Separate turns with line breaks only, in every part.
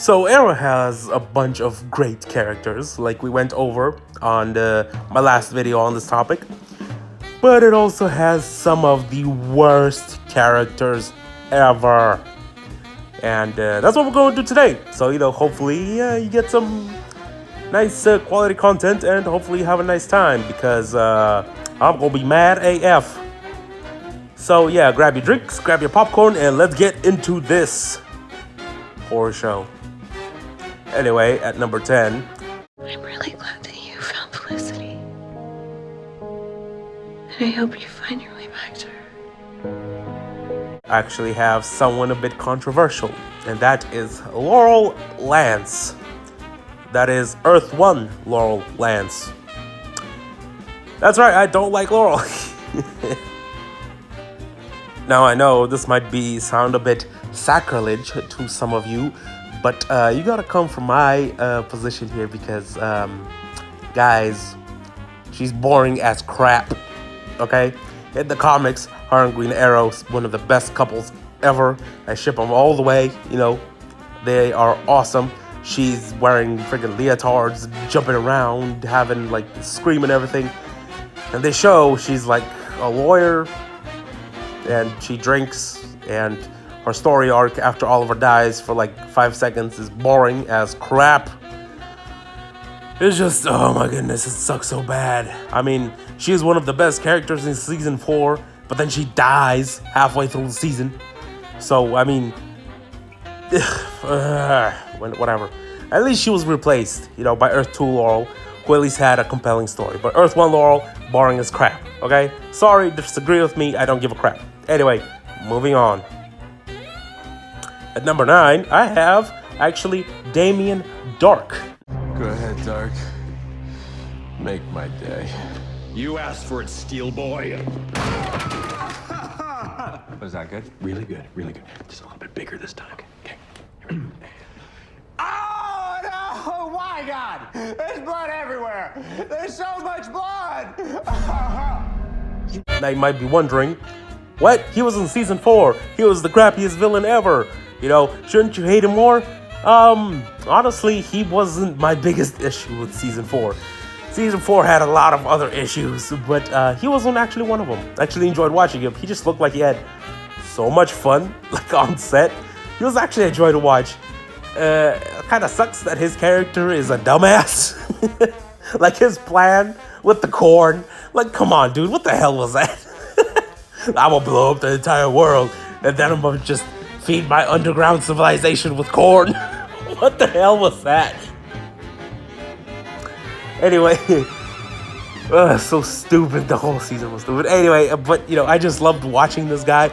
So Arrow has a bunch of great characters, like we went over on my last video on this topic. But it also has some of the worst characters ever. And that's what we're going to do today. So, hopefully you get some nice quality content and hopefully you have a nice time because I'm going to be mad AF. So, yeah, grab your drinks, grab your popcorn, and let's get into this horror show. Anyway, at number 10.
I'm really glad that you found Felicity. And I hope you find your way back to her.
I actually have someone a bit controversial, and that is Laurel Lance. That is Earth 1 Laurel Lance. That's right, I don't like Laurel. Now I know this might sound a bit sacrilege to some of you, but you gotta come from my position here because, guys, she's boring as crap, okay? In the comics, her and Green Arrow, one of the best couples ever. I ship them all the way, They are awesome. She's wearing freaking leotards, jumping around, having, scream and everything. And they show she's, a lawyer, and she drinks, and her story arc after Oliver dies for 5 seconds is boring as crap. It's just, oh my goodness, it sucks so bad. I mean, she is one of the best characters in season 4, but then she dies halfway through the season. So, I mean, whatever. At least she was replaced, by Earth 2 Laurel, who at least had a compelling story. But Earth 1 Laurel, boring as crap, okay? Sorry, disagree with me, I don't give a crap. Anyway, moving on. At number 9, I have, actually, Damien Darhk.
Go ahead, Dark. Make my day.
You asked for it, Steel Boy.
Was that good?
Really good, really good. Just a little bit bigger this time. Okay.
Oh no! My God! There's blood everywhere! There's so much blood!
Now you might be wondering, what? He was in season 4. He was the crappiest villain ever. Shouldn't you hate him more? Honestly, he wasn't my biggest issue with season 4. Season 4 had a lot of other issues, but he wasn't actually one of them. I actually enjoyed watching him. He just looked like he had so much fun, on set. He was actually a joy to watch. Kind of sucks that his character is a dumbass. His plan with the corn. Come on, dude, what the hell was that? I'm gonna blow up the entire world, and then I'm gonna just feed my underground civilization with corn. What the hell was that? Anyway, so stupid. The whole season was stupid. Anyway, but I just loved watching this guy.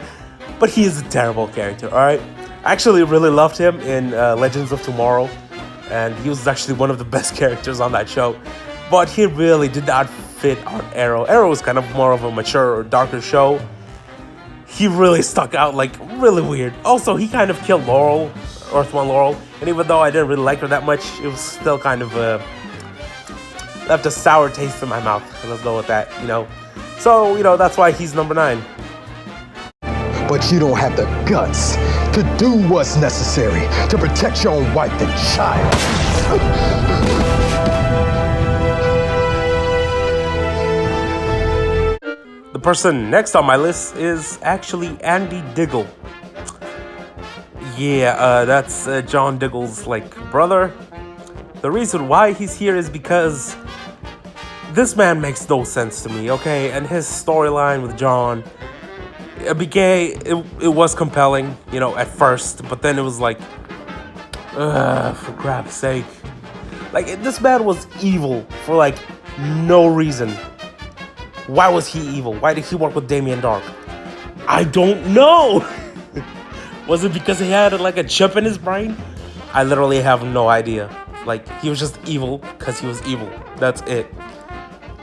But he is a terrible character, alright? I actually really loved him in Legends of Tomorrow. And he was actually one of the best characters on that show. But he really did not fit on Arrow. Arrow was kind of more of a mature or darker show. He really stuck out, really weird. Also, he kind of killed Laurel, Earth 1 Laurel. And even though I didn't really like her that much, it was still kind of left a sour taste in my mouth. Let's go with that, So, that's why he's number 9.
But you don't have the guts to do what's necessary to protect your own wife and child.
The person next on my list is actually Andy Diggle. Yeah, that's John Diggle's brother. The reason why he's here is because this man makes no sense to me, okay? And his storyline with John, it was compelling, at first, but then it was for crap's sake. This man was evil for no reason. Why was he evil? Why did he work with Damien Darhk? I don't know. Was it because he had a chip in his brain? I literally have no idea. He was just evil because he was evil. That's it.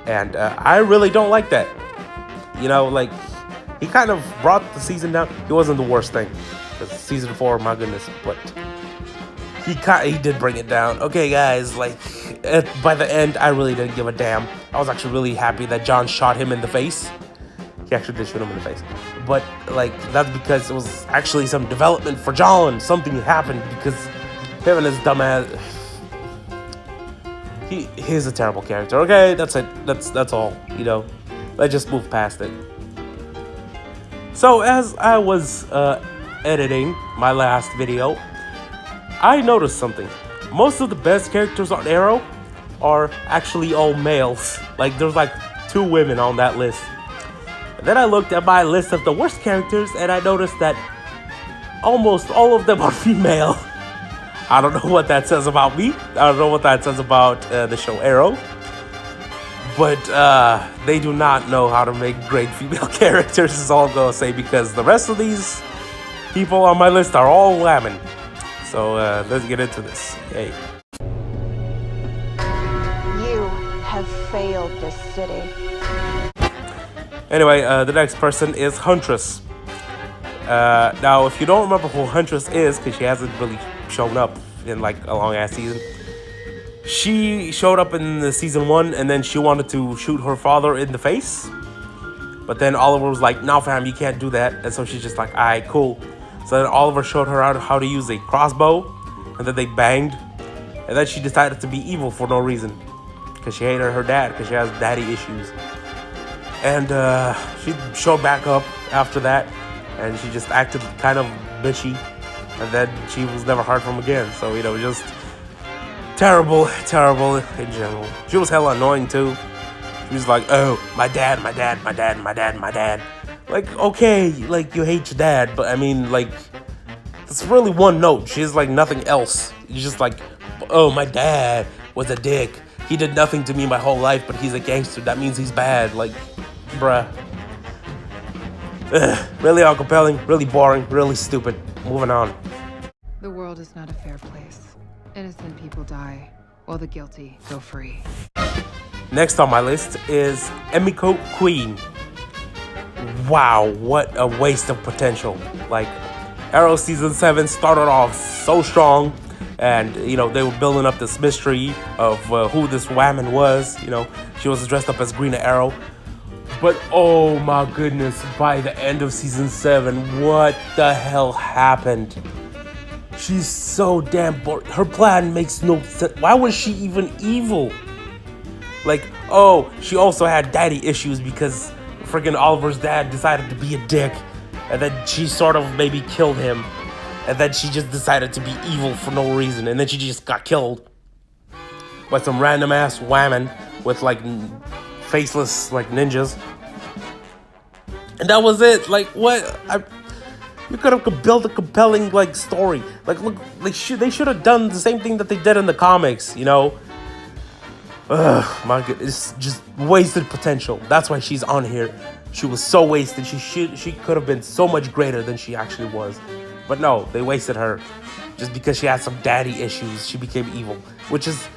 And I really don't like that. He kind of brought the season down. He wasn't the worst thing. Because season 4, my goodness. But he did bring it down. Okay, guys, by the end, I really didn't give a damn. I was actually really happy that John shot him in the face. He actually did shoot him in the face. But, that's because it was actually some development for John. Something happened because Him and his dumbass. He's a terrible character. Okay, that's it. That's all. You know, let's just move past it. So as I was editing my last video, I noticed something. Most of the best characters on Arrow are actually all males. Like there's like 2 women on that list. And then I looked at my list of the worst characters and I noticed that almost all of them are female. I don't know what that says about me. I don't know what that says about the show Arrow. But they do not know how to make great female characters, is all I'm gonna say, because the rest of these people on my list are all women. So let's get into this. Hey.
You have failed this city.
Anyway, the next person is Huntress. Now, if you don't remember who Huntress is, because she hasn't really shown up in like a long ass season, she showed up in the season 1 and then she wanted to shoot her father in the face. But then Oliver was like, no fam, you can't do that. And so she's just like, alright, cool. So then Oliver showed her how to use a crossbow, and then they banged. And then she decided to be evil for no reason, because she hated her dad, because she has daddy issues. And she showed back up after that, and she just acted kind of bitchy. And then she was never heard from again. So, you know, just terrible in general. She was hella annoying too. She was like, oh, my dad. Like, okay, like you hate your dad, but I mean, like, it's really one note. She has like nothing else. You're just like, oh, my dad was a dick. He did nothing to me my whole life, but he's a gangster. That means he's bad. Like, bruh. Ugh, really uncompelling, really boring, really stupid. Moving on.
The world is not a fair place. Innocent people die, while the guilty go free.
Next on my list is Emiko Queen. Wow, what a waste of potential. Like, Arrow Season 7 started off so strong, and, you know, they were building up this mystery of who this woman was. You know, she was dressed up as Green Arrow. But, oh my goodness, by the end of Season 7, what the hell happened? She's so damn boring. Her plan makes no sense. Why was she even evil? Like, oh, she also had daddy issues because freaking Oliver's dad decided to be a dick. And then she sort of maybe killed him. And then she just decided to be evil for no reason. And then she just got killed by some random ass woman with like faceless like ninjas. And that was it. Like, what? You could have built a compelling like story. Like, look, they should have done the same thing that they did in the comics, you know? Ugh, my God, it's just wasted potential. That's why she's on here. She was so wasted. She could have been so much greater than she actually was. But no, they wasted her. Just because she had some daddy issues, she became evil. Which is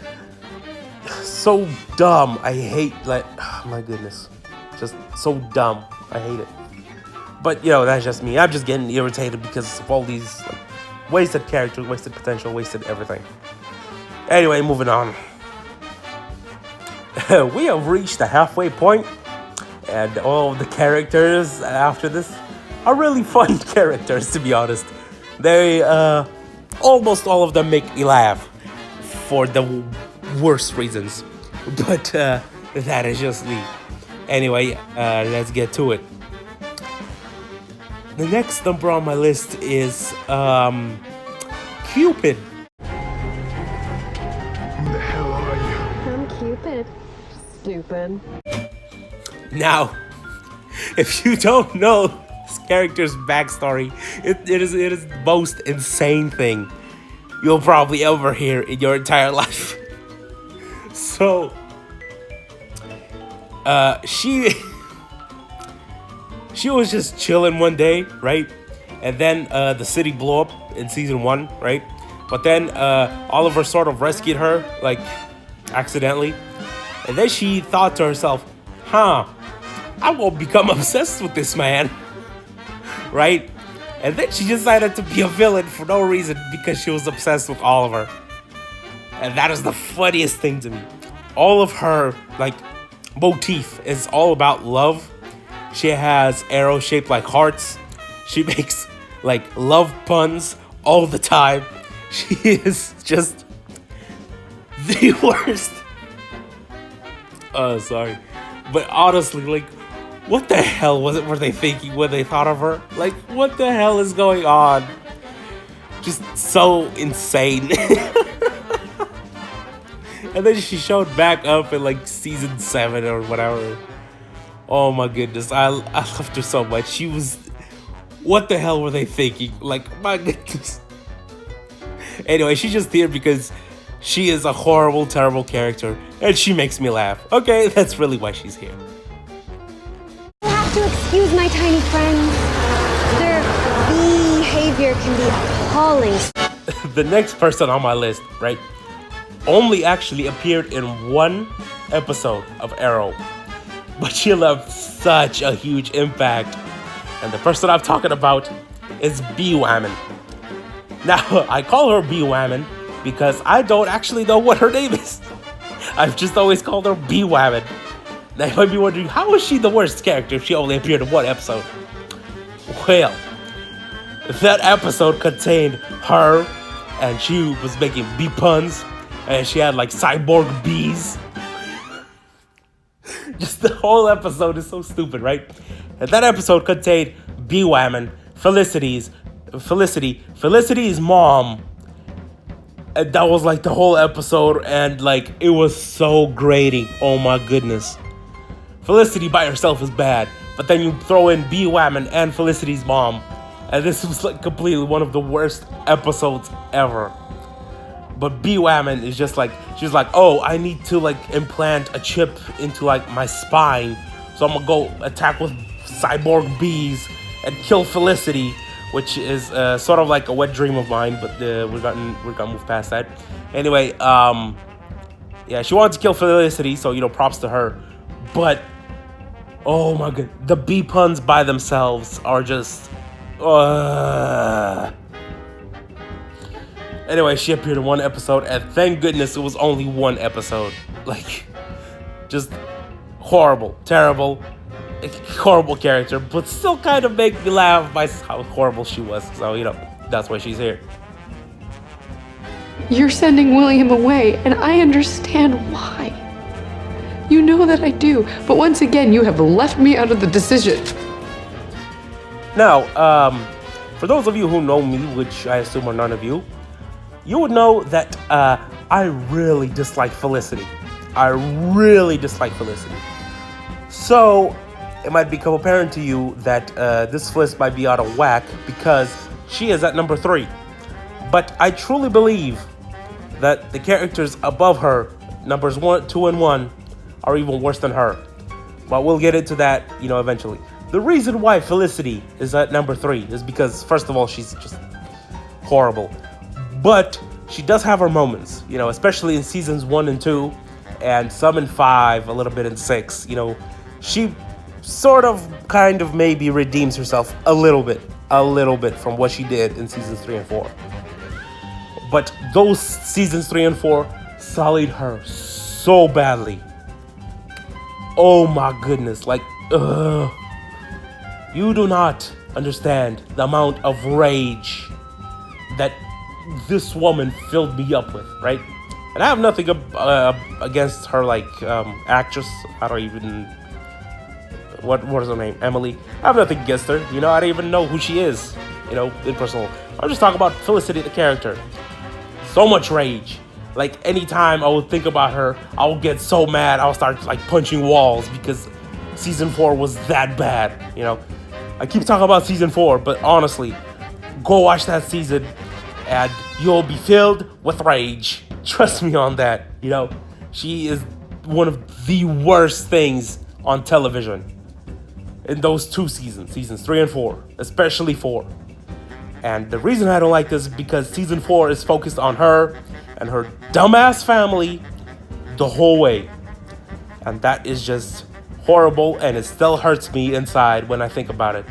so dumb. I hate, like, oh my goodness. Just so dumb. I hate it. But, you know, that's just me. I'm just getting irritated because of all these like, wasted characters, wasted potential, wasted everything. Anyway, moving on. We have reached the halfway point, and all of the characters after this are really fun characters, to be honest. They, almost all of them make me laugh for the worst reasons. But, that is just me. Anyway, let's get to it. The next number on my list is, Cupid.
Who the hell are you?
I'm Cupid. Stupid.
Now, if you don't know this character's backstory, it is the most insane thing you'll probably ever hear in your entire life. So, she was just chilling one day, right? And then the city blew up in season 1, right? But then Oliver sort of rescued her, like, accidentally. And then she thought to herself, I will become obsessed with this man, right? And then she decided to be a villain for no reason because she was obsessed with Oliver. And that is the funniest thing to me. All of her, like, motif is all about love. She has arrows shaped like hearts. She makes, like, love puns all the time. She is just the worst. Sorry. But honestly, like, what the hell were they thinking when they thought of her? Like, what the hell is going on? Just so insane. And then she showed back up in like season 7 or whatever. Oh my goodness, I loved her so much. She was, what the hell were they thinking? Like, my goodness. Anyway, she's just here because she is a horrible, terrible character, and she makes me laugh. Okay, that's really why she's here.
You'll have to excuse my tiny friends. Their behavior can be appalling.
The next person on my list, right, only actually appeared in one episode of Arrow, but she left such a huge impact. And the person I'm talking about is Bee Waman. Now, I call her Bee Waman because I don't actually know what her name is. I've just always called her Bee Waman. Now, you might be wondering, how is she the worst character if she only appeared in one episode? Well, that episode contained her, and she was making bee puns, and she had like cyborg bees. Just the whole episode is so stupid, right? And that episode contained Bee Waman, Felicity's mom. And that was like the whole episode, and like it was so grating. Oh my goodness. Felicity by herself is bad, but then you throw in Bee Waman and Felicity's mom, and this was like completely one of the worst episodes ever. But Bee Waman is just like, she's like, oh, I need to like implant a chip into like my spine, so I'm gonna go attack with cyborg bees and kill Felicity, which is sort of like a wet dream of mine, but we're gonna move past that. Anyway, yeah, she wanted to kill Felicity, so props to her. But oh my god, the bee puns by themselves are just. Anyway, she appeared in one episode, and thank goodness it was only one episode. Like, just horrible, terrible, horrible character, but still kind of make me laugh by how horrible she was. So, that's why she's here.
You're sending William away, and I understand why. You know that I do, but once again, you have left me out of the decision.
Now, for those of you who know me, which I assume are none of you, you would know that I really dislike Felicity. So, it might become apparent to you that this list might be out of whack because she is at number 3. But I truly believe that the characters above her, numbers 1, 2, and 1, are even worse than her. But we'll get into that, eventually. The reason why Felicity is at number 3 is because, first of all, she's just horrible. But she does have her moments, especially in seasons 1 and 2, and some in 5, a little bit in 6. She sort of, kind of, maybe redeems herself a little bit from what she did in seasons 3 and 4. But those seasons 3 and 4 sullied her so badly. Oh my goodness, you do not understand the amount of rage that this woman filled me up with, right? And I have nothing against her, actress. I don't even... What is her name? Emily. I have nothing against her. I don't even know who she is, in personal. I'm just talking about Felicity, the character. So much rage. Anytime I would think about her, I would get so mad, I'll start, punching walls because season 4 was that bad, I keep talking about season 4, but honestly, go watch that season and you'll be filled with rage. Trust me on that, She is one of the worst things on television in those 2 seasons 3 and 4, especially 4. And the reason I don't like this is because season 4 is focused on her and her dumbass family the whole way. And that is just horrible, and it still hurts me inside when I think about it.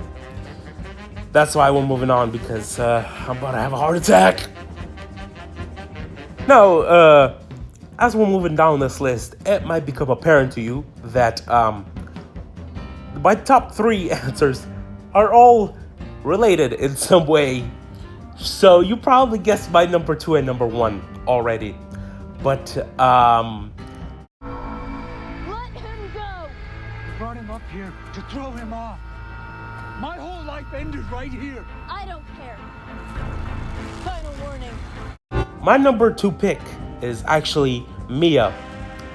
That's why we're moving on, because I'm about to have a heart attack. Now, as we're moving down this list, it might become apparent to you that my top 3 answers are all related in some way So you probably guessed my number 2 and number 1 already. But
Let him go!
Brought him up here to throw him off. My whole life ended right here.
I don't care. Final warning.
my number 2 pick is actually Mia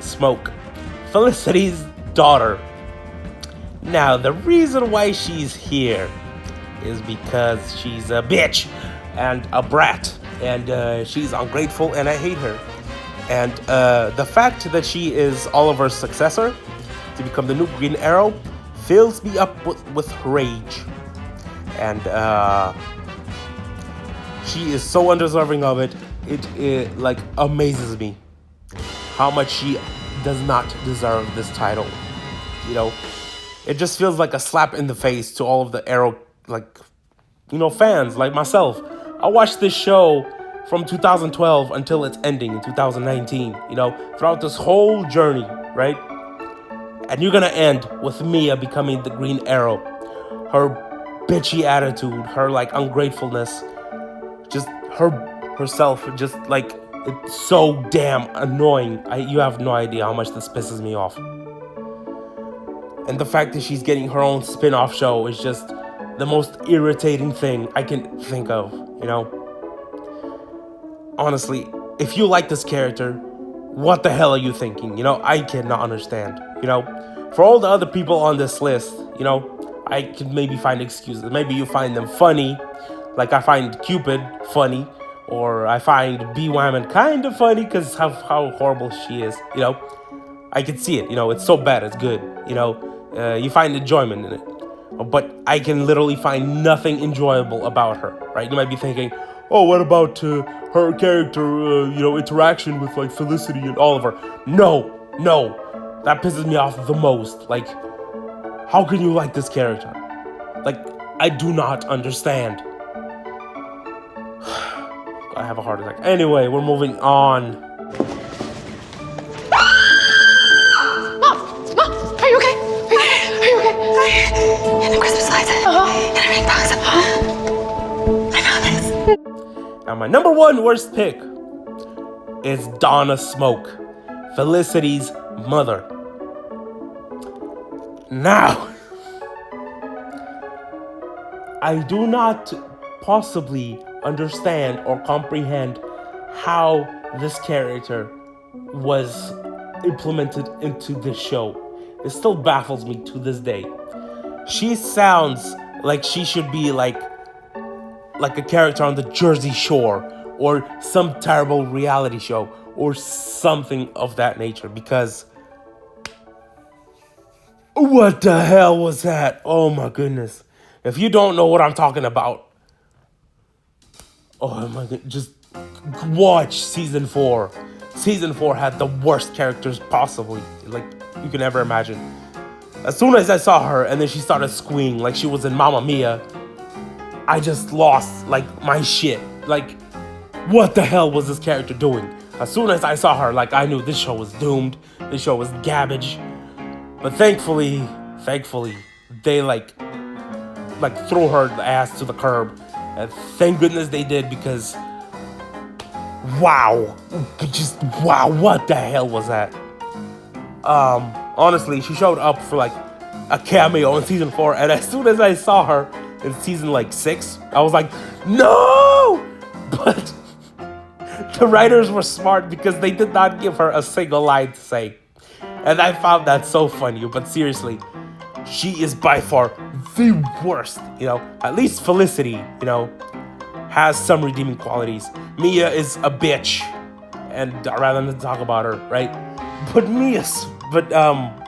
Smoke, Felicity's daughter. Now, the reason why she's here is because she's a bitch and a brat, and she's ungrateful, and I hate her. And the fact that she is Oliver's successor to become the new Green Arrow fills me up with rage. And she is so undeserving of it. It like amazes me how much she does not deserve this title. You know, it just feels like a slap in the face to all of the Arrow, like, you know, fans like myself. I watched this show from 2012 until its ending in 2019, you know, throughout this whole journey, right? And you're gonna end with Mia becoming the Green Arrow. Her bitchy attitude, her like ungratefulness, just herself, just like, it's so damn annoying. You have no idea how much this pisses me off. And the fact that she's getting her own spin-off show is just the most irritating thing I can think of, you know? Honestly, if you like this character, what the hell are you thinking? You know, I cannot understand. You know, for all the other people on this list, you know, I can maybe find excuses. Maybe you find them funny, like I find Cupid funny, or I find Bee Wyman kind of funny because how horrible she is. You know, I can see it. You know, it's so bad, it's good. You know, you find enjoyment in it. But I can literally find nothing enjoyable about her, right? You might be thinking, oh, what about her character, you know, interaction with like Felicity and Oliver? No, that pisses me off the most. Like, how can you like this character? Like, I do not understand. I have a heart attack. Anyway, we're moving on.
Mom, are you okay? Are you okay?
And the Christmas lights. And a ring box. I found this.
Now, my number 1 worst pick is Donna Smoke, Felicity's mother. Now, I do not possibly understand or comprehend how this character was implemented into this show. It still baffles me to this day. She sounds like she should be like a character on the Jersey Shore or some terrible reality show or something of that nature, because what the hell was that? Oh my goodness. If you don't know what I'm talking about, oh my god, just watch season 4. Season 4 had the worst characters possibly, like, you can ever imagine. As soon as I saw her and then she started squealing like she was in Mamma Mia, I just lost, like, my shit. Like, what the hell was this character doing? As soon as I saw her, like, I knew this show was doomed. This show was garbage. But thankfully, they, like threw her ass to the curb. And thank goodness they did, because, wow, what the hell was that? Honestly, she showed up for, like, a cameo in season 4, and as soon as I saw her in season, like, 6, I was like, no! But the writers were smart because they did not give her a single line to say. And I found that so funny, but seriously, she is by far the worst, you know? At least Felicity, you know, has some redeeming qualities. Mia is a bitch, and I'd rather not talk about her, right? But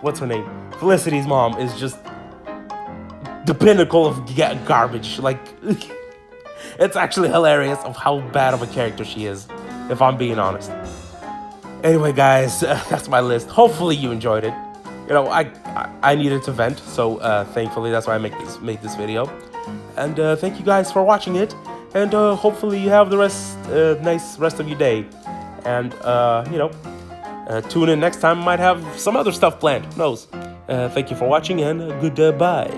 what's her name? Felicity's mom is just the pinnacle of garbage. Like, it's actually hilarious of how bad of a character she is, if I'm being honest. Anyway, guys, that's my list. Hopefully you enjoyed it. You know, I needed to vent, so thankfully that's why I made this video. And thank you guys for watching it. And hopefully you have the nice rest of your day. And you know, tune in next time. Might have some other stuff planned. Who knows? Thank you for watching, and goodbye.